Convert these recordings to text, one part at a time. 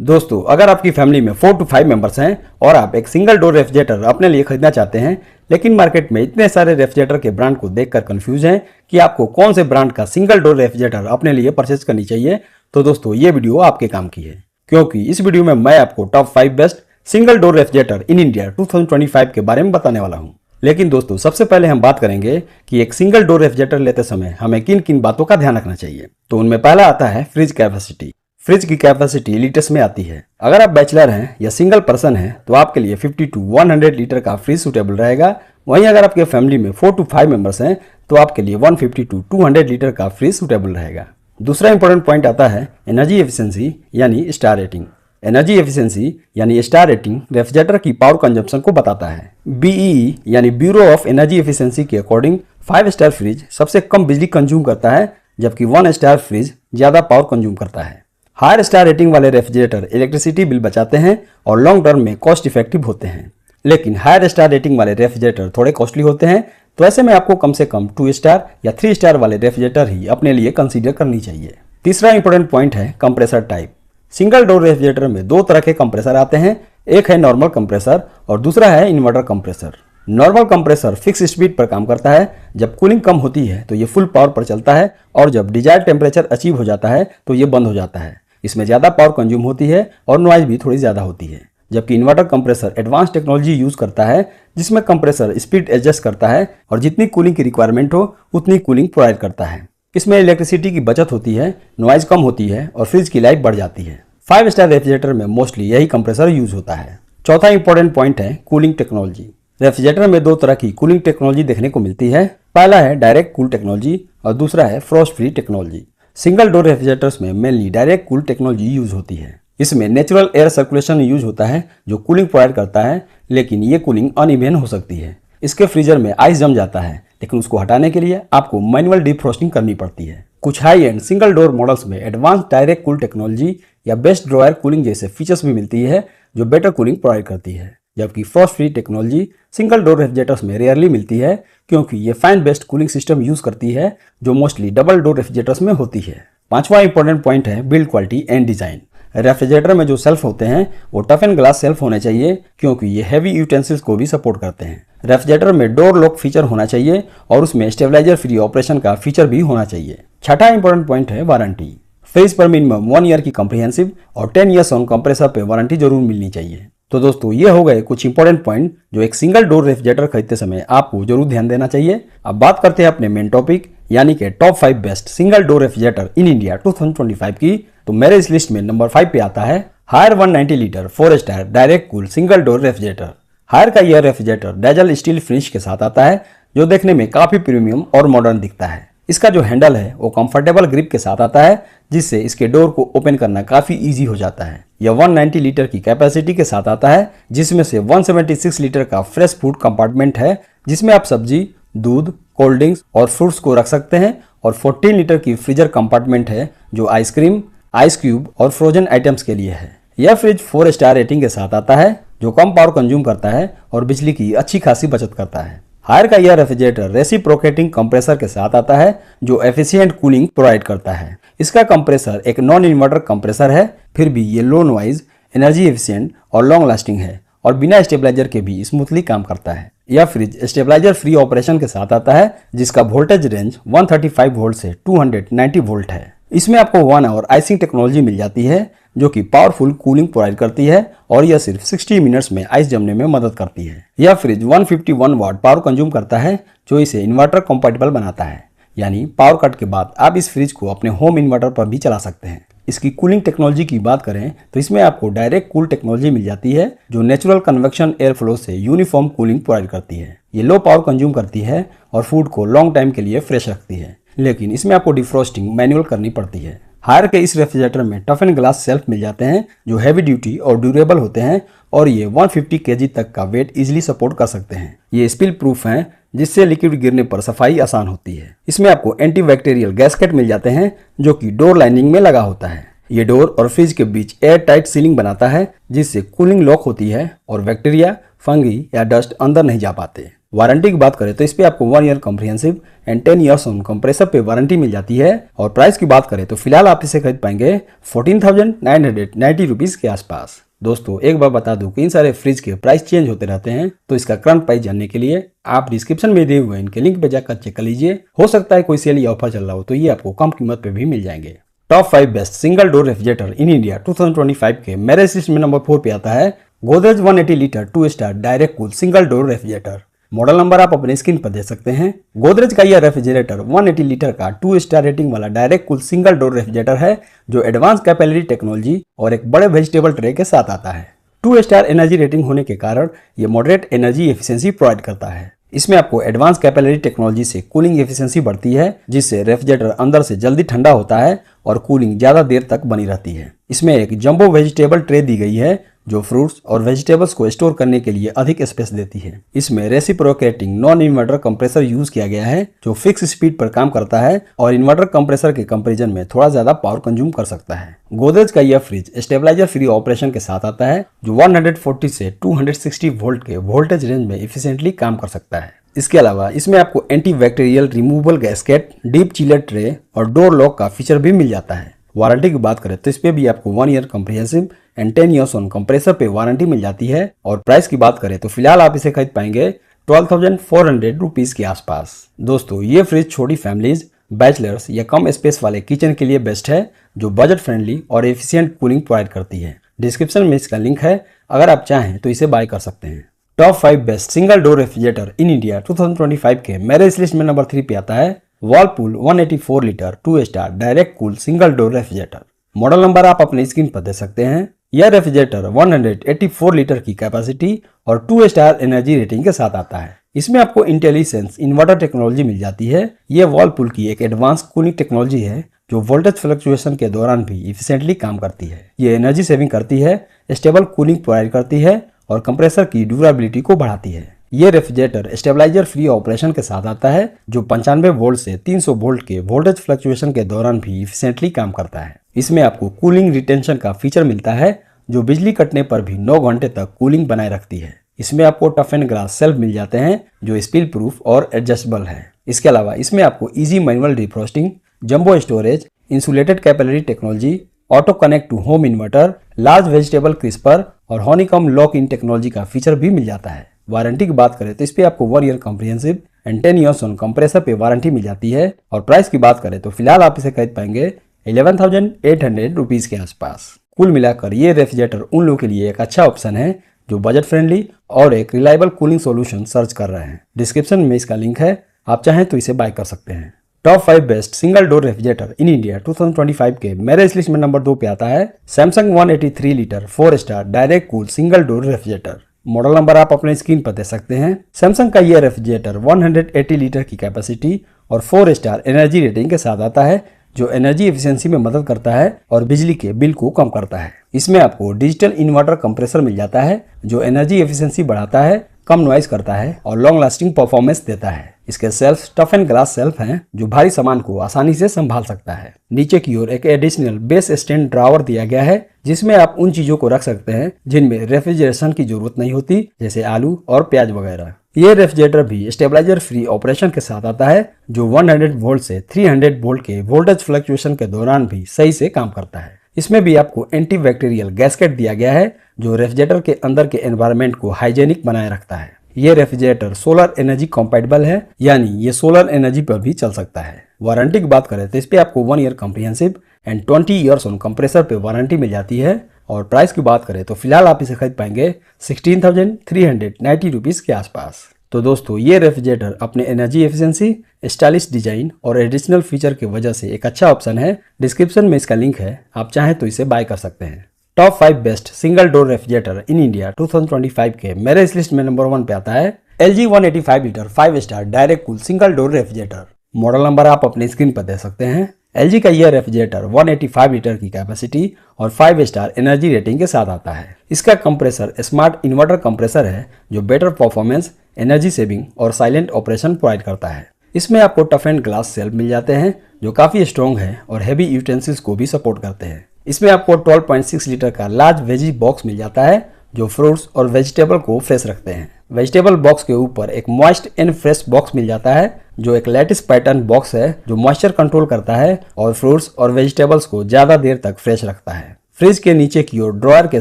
दोस्तों, अगर आपकी फैमिली में 4 to 5 मेंबर्स हैं और आप एक सिंगल डोर रेफ्रिजरेटर अपने लिए खरीदना चाहते हैं, लेकिन मार्केट में इतने सारे रेफ्रिजरेटर के ब्रांड को देखकर कंफ्यूज हैं कि आपको कौन से ब्रांड का सिंगल डोर रेफ्रिजरेटर अपने लिए परचेज करनी चाहिए, तो दोस्तों ये वीडियो आपके काम की है, क्योंकि इस वीडियो में मैं आपको top 5 best single door refrigerator in India 2025 के बारे में बताने वाला हूँ। लेकिन दोस्तों, सबसे पहले हम बात करेंगे कि एक सिंगल डोर रेफ्रिजरेटर लेते समय हमें किन किन बातों का ध्यान रखना चाहिए। तो उनमें पहला आता है फ्रिज कैपेसिटी। फ्रिज की कैपेसिटी लीटर्स में आती है। अगर आप बैचलर हैं या सिंगल पर्सन हैं तो आपके लिए 50 to 100 लीटर का फ्रिज सूटेबल रहेगा। वहीं अगर आपके फैमिली में 4 to 5 मेंबर्स हैं तो आपके लिए 150 to 200 लीटर का फ्रिज सूटेबल रहेगा। दूसरा इंपॉर्टेंट पॉइंट आता है एनर्जी एफिशिएंसी यानी स्टार रेटिंग। एनर्जी एफिशिएंसी यानी स्टार रेटिंग रेफ्रिजरेटर की पावर कंजम्पशन को बताता है। BEE यानी ब्यूरो ऑफ एनर्जी एफिशिएंसी के अकॉर्डिंग 5 स्टार फ्रिज सबसे कम बिजली कंज्यूम करता है, जबकि 1 स्टार फ्रिज ज्यादा पावर कंज्यूम करता है। हायर स्टार रेटिंग वाले रेफ्रिजरेटर इलेक्ट्रिसिटी बिल बचाते हैं और लॉन्ग टर्म में कॉस्ट इफेक्टिव होते हैं, लेकिन हायर स्टार रेटिंग वाले रेफ्रिजरेटर थोड़े कॉस्टली होते हैं। तो ऐसे में आपको कम से कम 2 स्टार या 3 स्टार वाले रेफ्रिजरेटर ही अपने लिए कंसीडर करनी चाहिए। तीसरा इंपॉर्टेंट पॉइंट है compressor type. Single door refrigerator में 2 तरह के कंप्रेसर आते हैं, एक है नॉर्मल कंप्रेसर और दूसरा है inverter compressor. Normal compressor fix speed पर काम करता है। जब कूलिंग कम होती है तो ये फुल पावर पर चलता है और जब डिजायर्ड टेम्परेचर अचीव हो जाता है तो ये बंद हो जाता है। इसमें ज़्यादा पावर कंज्यूम होती है और नॉइज भी थोड़ी ज़्यादा होती है। जबकि inverter compressor advance technology use करता है, जिसमें कंप्रेसर स्पीड एडजस्ट करता है और जितनी कूलिंग की रिक्वायरमेंट हो उतनी कूलिंग प्रोवाइड करता है। इसमें इलेक्ट्रिसिटी की बचत होती है, नॉइज कम होती है और फ्रिज की लाइफ बढ़ जाती है। 5 स्टार रेफ्रिजरेटर में मोस्टली यही कंप्रेसर यूज होता है। चौथा इंपॉर्टेंट पॉइंट है कूलिंग टेक्नोलॉजी। रेफ्रिजरेटर में 2 तरह की कूलिंग टेक्नोलॉजी देखने को मिलती है। पहला है डायरेक्ट कूल टेक्नोलॉजी और दूसरा है frost free technology. Single door refrigerators में mainly direct cool technology use होती है। इसमें नेचुरल एयर सर्कुलेशन यूज होता है जो कूलिंग प्रोवाइड करता है, लेकिन ये कूलिंग अनइवन हो सकती है। इसके फ्रीजर में आइस जम जाता है, लेकिन उसको हटाने के लिए आपको मैनुअल डिफ्रॉस्टिंग करनी पड़ती है। कुछ high and single door models में एडवांस डायरेक्ट कूल टेक्नोलॉजी या बेस्ट ड्रॉयर कूलिंग जैसे फीचर्स भी मिलती है जो बेटर कूलिंग प्रोवाइड करती है, जबकि Frost free technology single door refrigerators में रेयरली मिलती है, क्योंकि ये fan based cooling system use करती है जो मोस्टली डबल डोर रेफ्रिजरेटर्स में होती है। पांचवा इंपॉर्टेंट पॉइंट है build quality and design. Refrigerator में जो सेल्फ होते हैं वो टफ एंड ग्लास सेल्फ होने चाहिए, क्योंकि ये हैवी यूटेंसिल्स को भी सपोर्ट करते हैं। रेफ्रिजरेटर में डोर लॉक फीचर होना चाहिए और उसमें स्टेबलाइजर फ्री ऑपरेशन का फीचर भी होना चाहिए। छठा इंपॉर्टेंट पॉइंट है वारंटी। फ्रिज पर मिनिमम 1 ईयर की कंप्रिहेंसिव और 10 ईयर्स ऑन कंप्रेसर पे वारंटी जरूर मिलनी चाहिए। तो दोस्तों, ये हो गए कुछ इंपॉर्टेंट पॉइंट जो एक सिंगल डोर रेफ्रिजरेटर खरीदते समय आपको जरूर ध्यान देना चाहिए। अब बात करते हैं अपने मेन टॉपिक यानी कि top 5 best single door refrigerator in India 2025 की। तो मेरे इस लिस्ट में नंबर 5 पे आता है Haier 190 litre 4 star direct cool single door refrigerator. Haier का यह रेफ्रिजरेटर डेजल स्टील फिनिश के साथ आता है, जो देखने में काफी प्रीमियम और मॉडर्न दिखता है। इसका जो हैंडल है वो कंफर्टेबल ग्रिप के साथ आता है, जिससे इसके डोर को ओपन करना काफी इजी हो जाता है। यह 190 लीटर की कैपेसिटी के साथ आता है, जिसमें से 176 लीटर का फ्रेश फूड कंपार्टमेंट है, जिसमें आप सब्जी, दूध, कोल्ड ड्रिंक्स और फ्रूट्स को रख सकते हैं, और 14 लीटर की फ्रीजर कंपार्टमेंट है जो आइसक्रीम, आइस क्यूब और फ्रोजन आइटम्स के लिए है। यह फ्रिज 4 स्टार रेटिंग के साथ आता है, जो कम पावर कंज्यूम करता है और बिजली की अच्छी खासी बचत करता है। हायर का यह रेफ्रिजरेटर रेसिप्रोकेटिंग कंप्रेसर के साथ आता है, जो एफिशिएंट कूलिंग प्रोवाइड करता है। इसका कंप्रेसर एक नॉन इन्वर्टर कंप्रेसर है, फिर भी ये लो नॉइज, एनर्जी एफिशिएंट और लॉन्ग लास्टिंग है और बिना स्टेबलाइजर के भी स्मूथली काम करता है। यह फ्रिज स्टेबलाइजर फ्री ऑपरेशन के साथ आता है, जिसका वोल्टेज रेंज 135 वोल्ट से 290 वोल्ट है। इसमें आपको 1 आवर आइसिंग टेक्नोलॉजी मिल जाती है, जो कि पावरफुल कूलिंग प्रोवाइड करती है और यह सिर्फ 60 मिनट्स में आइस जमने में मदद करती है। यह फ्रिज 151 वाट पावर कंज्यूम करता है, जो इसे इन्वर्टर कंपैटिबल बनाता है, यानी पावर कट के बाद आप इस फ्रिज को अपने होम इन्वर्टर पर भी चला सकते हैं। इसकी कूलिंग टेक्नोलॉजी की बात करें तो इसमें आपको डायरेक्ट कूल टेक्नोलॉजी मिल जाती है, जो नेचुरल कन्वेक्शन एयर फ्लो से यूनिफॉर्म कूलिंग प्रोवाइड करती है। ये लो पावर कंज्यूम करती है और फूड को लॉन्ग टाइम के लिए फ्रेश रखती है, लेकिन इसमें आपको डिफ्रॉस्टिंग मैनुअल करनी पड़ती है। हायर के इस रेफ्रिजरेटर में टफ एंड ग्लास सेल्फ मिल जाते हैं, जो हैवी ड्यूटी और ड्यूरेबल होते हैं और ये 150 kg तक का वेट इजीली सपोर्ट कर सकते हैं। ये स्पिल प्रूफ हैं, जिससे लिक्विड गिरने पर सफाई आसान होती है। इसमें आपको एंटीबैक्टीरियल गैस्केट मिल जाते हैं, जो कि डोर लाइनिंग में लगा होता है। ये डोर और फ्रिज के बीच एयर टाइट सीलिंग बनाता है, जिससे कूलिंग लॉक होती है और बैक्टीरिया, फंगी या डस्ट अंदर नहीं जा पाते। वारंटी की बात करें तो इस पे आपको 1 year comprehensive and 10 years on compressor पे वारंटी मिल जाती है। और प्राइस की बात करें तो फिलहाल आप इसे खरीद पाएंगे 14,990 रुपीज के आसपास। दोस्तों एक बार बता दूं कि इन सारे फ्रिज के प्राइस चेंज होते रहते हैं, तो इसका करंट प्राइस जानने के लिए आप डिस्क्रिप्शन में दिए हुए इनके लिंक पे जाकर चेक कर लीजिए। हो सकता है कोई सेल या ऑफर चल रहा हो तो ये आपको कम कीमत पे भी मिल जाएंगे। Top 5 best single door refrigerator in India 2025 के मेरे लिस्ट में नंबर 4 पे आता है Godrej 180 litre 2 star direct cool single door refrigerator. Model number आप अपने स्क्रीन पर देख सकते हैं। गोदरेज का यह रेफ्रिजरेटर 180 लीटर का 2 स्टार रेटिंग वाला direct cool single door refrigerator है, जो एडवांस कैपिलरी टेक्नोलॉजी और एक बड़े वेजिटेबल ट्रे के साथ आता है। 2 स्टार एनर्जी रेटिंग होने के कारण ये मॉडरेट एनर्जी एफिशिएंसी प्रोवाइड करता है। इसमें आपको एडवांस कैपिलरी टेक्नोलॉजी से कूलिंग एफिशिएंसी बढ़ती है, जिससे रेफ्रिजरेटर अंदर से जल्दी ठंडा होता है और कूलिंग ज्यादा देर तक बनी रहती है। इसमें एक जंबो वेजिटेबल ट्रे दी गई है जो फ्रूट्स और वेजिटेबल्स को स्टोर करने के लिए अधिक स्पेस देती है। इसमें reciprocating non inverter compressor use किया गया है, जो फिक्स स्पीड पर काम करता है और इन्वर्टर कंप्रेसर के कंपैरिजन में थोड़ा ज्यादा पावर कंज्यूम कर सकता है। गोदरेज का यह फ्रिज स्टेबलाइजर फ्री ऑपरेशन के साथ आता है, जो 140 से 260 वोल्ट के वोल्टेज रेंज में इफिशिएंटली काम कर सकता है। इसके अलावा इसमें आपको anti bacterial removable gasket, deep chiller tray और डोर लॉक का फीचर भी मिल जाता है। वारंटी की बात करें तो इस पे भी आपको 1 year comprehensive and 10 years on compressor पे वारंटी मिल जाती है। और प्राइस की बात करें तो फिलहाल आप इसे खरीद पाएंगे 12,400 रुपीज के आसपास। दोस्तों ये फ्रिज छोटी फैमिलीज, बैचलर्स या कम स्पेस वाले किचन के लिए बेस्ट है, जो बजट फ्रेंडली और एफिशिएंट कूलिंग प्रोवाइड करती है। डिस्क्रिप्शन में इसका लिंक है, अगर आप चाहें तो इसे बाय कर सकते हैं। Top 5 best single door refrigerator in India 2025 के मेरे इस लिस्ट में नंबर 3 पे आता है Whirlpool 184 litre 2 star direct cool single door refrigerator. Model number आप अपने स्क्रीन पर देख सकते हैं। यह रेफ्रिजरेटर 184 लीटर की कैपेसिटी और 2 स्टार एनर्जी रेटिंग के साथ आता है। इसमें आपको इंटेलिसेंस इन्वर्टर टेक्नोलॉजी मिल जाती है। यह वर्लपूल की एक एडवांस कूलिंग टेक्नोलॉजी है, जो वोल्टेज फ्लक्चुएशन के दौरान भी इफिशिएंटली काम करती है। ये एनर्जी सेविंग करती है, स्टेबल कूलिंग प्रोवाइड करती है और कंप्रेसर की ड्यूरेबिलिटी को बढ़ाती है। ये रेफ्रिजरेटर स्टेबलाइजर फ्री ऑपरेशन के साथ आता है, जो 95 वोल्ट से 300 वोल्ट के वोल्टेज फ्लक्चुएशन के दौरान भी इफिशिएंटली काम करता है। इसमें आपको कूलिंग रिटेंशन का फीचर मिलता है, जो बिजली कटने पर भी 9 घंटे तक कूलिंग बनाए रखती है। इसमें आपको टफ एंड ग्लास सेल्फ मिल जाते हैं, जो स्पिल प्रूफ और एडजस्टेबल है। इसके अलावा इसमें आपको easy manual defrosting, jumbo storage, insulated capillary technology, auto connect to home inverter, large vegetable crisper और हनीकॉम्ब लॉक इन टेक्नोलॉजी का फीचर भी मिल जाता है। वारंटी की बात करें तो इस पे आपको 1 year comprehensive and 10 years on compressor पे वारंटी मिल जाती है। और प्राइस की बात करें तो फिलहाल आप इसे खरीद पाएंगे 11,800 रुपीज के आसपास। कुल मिलाकर ये रेफ्रिजरेटर उन लोगों के लिए एक अच्छा ऑप्शन है जो बजट फ्रेंडली और एक रिलायबल कूलिंग सॉल्यूशन सर्च कर रहे हैं। डिस्क्रिप्शन में इसका लिंक है, आप चाहें तो इसे बाय कर सकते हैं। Top 5 best single door refrigerator in India 2025 के मेरे इस लिस्ट में नंबर 2 पे आता है Samsung 183 litre 4 star direct cool single door refrigerator. Model number आप अपने स्क्रीन पर देख सकते हैं। सैमसंग का यह रेफ्रिजरेटर 180 लीटर की कैपेसिटी और 4 स्टार एनर्जी रेटिंग के साथ आता है, जो एनर्जी एफिशिएंसी में मदद करता है और बिजली के बिल को कम करता है। इसमें आपको डिजिटल इन्वर्टर कंप्रेसर मिल जाता है, जो एनर्जी एफिशिएंसी बढ़ाता है, कम नॉइज करता है और लॉन्ग लास्टिंग परफॉर्मेंस देता है। इसके self tough and glass self हैं, जो भारी सामान को आसानी से संभाल सकता है। नीचे की ओर एक एडिशनल बेस स्टैंड ड्रावर दिया गया है, जिसमें आप उन चीजों को रख सकते हैं जिनमें रेफ्रिजरेशन की जरूरत नहीं होती, जैसे आलू और प्याज वगैरह। ये रेफ्रिजरेटर भी स्टेबलाइजर फ्री ऑपरेशन के साथ आता है, जो 100 वोल्ट से 300 वोल्ट के वोल्टेज फ्लक्चुएशन के दौरान भी सही से काम करता है। इसमें भी आपको एंटी बैक्टीरियल गैस्केट दिया गया है, जो रेफ्रिजरेटर के अंदर के एनवायरनमेंट को हाइजेनिक बनाए रखता है। ये रेफ्रिजरेटर सोलर एनर्जी कंपैटिबल है, यानी ये सोलर एनर्जी पर भी चल सकता है। वारंटी की बात करें तो इस पे आपको 1 year comprehensive and 20 years on compressor पे वारंटी मिल जाती है। और प्राइस की बात करें तो फिलहाल आप इसे खरीद पाएंगे 16,390 रुपीज के आसपास। तो दोस्तों ये रेफ्रिजरेटर अपने एनर्जी एफिशिएंसी, स्टाइलिश डिजाइन और एडिशनल फीचर की वजह से एक अच्छा ऑप्शन है। डिस्क्रिप्शन में इसका लिंक है, आप चाहें तो इसे बाय कर सकते हैं। Top 5 best single door refrigerator in India 2025 के मेरे इस लिस्ट में नंबर 1 पे आता है LG 185 litre 5 star direct cool single door refrigerator. Model number आप अपने स्क्रीन पर देख सकते हैं। LG का यह रेफ्रिजरेटर 185 लीटर की कैपेसिटी और 5 स्टार एनर्जी रेटिंग के साथ आता है। इसका कंप्रेसर स्मार्ट इन्वर्टर कंप्रेसर है, जो बेटर परफॉर्मेंस, एनर्जी सेविंग और साइलेंट ऑपरेशन प्रोवाइड करता है। इसमें आपको टफ एंड ग्लास सेल्फ मिल जाते हैं, जो काफी स्ट्रॉन्ग है और हैवी यूटेंसिल्स को भी सपोर्ट करते हैं। इसमें आपको 12.6 लीटर का लार्ज वेजी बॉक्स मिल जाता है, जो फ्रूट्स और वेजिटेबल को फ्रेश रखते हैं। वेजिटेबल बॉक्स के ऊपर एक मॉइस्ट एंड फ्रेश बॉक्स मिल जाता है, जो एक लेटिस पैटर्न बॉक्स है जो मॉइस्चर कंट्रोल करता है और फ्रूट्स और वेजिटेबल्स को ज्यादा देर तक फ्रेश रखता है। फ्रिज के नीचे की ओर ड्रॉयर के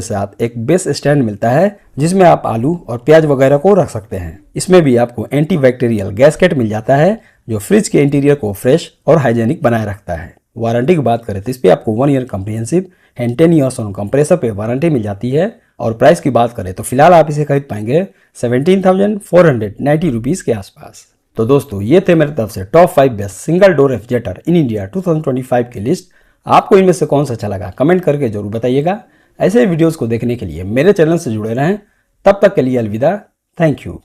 साथ एक बेस स्टैंड मिलता है जिसमें आप आलू और प्याज वगैरह को रख सकते हैं। इसमें भी आपको एंटी बैक्टीरियल गैस्केट मिल जाता है जो फ्रिज के इंटीरियर को फ्रेश और हाइजेनिक बनाए रखता है। वारंटी की बात करें तो इस पर आपको 1 year comprehensive and 10 years on compressor पे वारंटी मिल जाती है। और प्राइस की बात करें तो फिलहाल आप इसे खरीद पाएंगे 17,490 रुपीज़ के आसपास। तो दोस्तों ये थे मेरी तरफ से top 5 best single door refrigerator in India 2025 की लिस्ट। आपको इनमें से कौन सा अच्छा लगा कमेंट करके जरूर बताइएगा। ऐसे वीडियोस को देखने के लिए मेरे चैनल से जुड़े रहें। तब तक के लिए अलविदा। Thank you.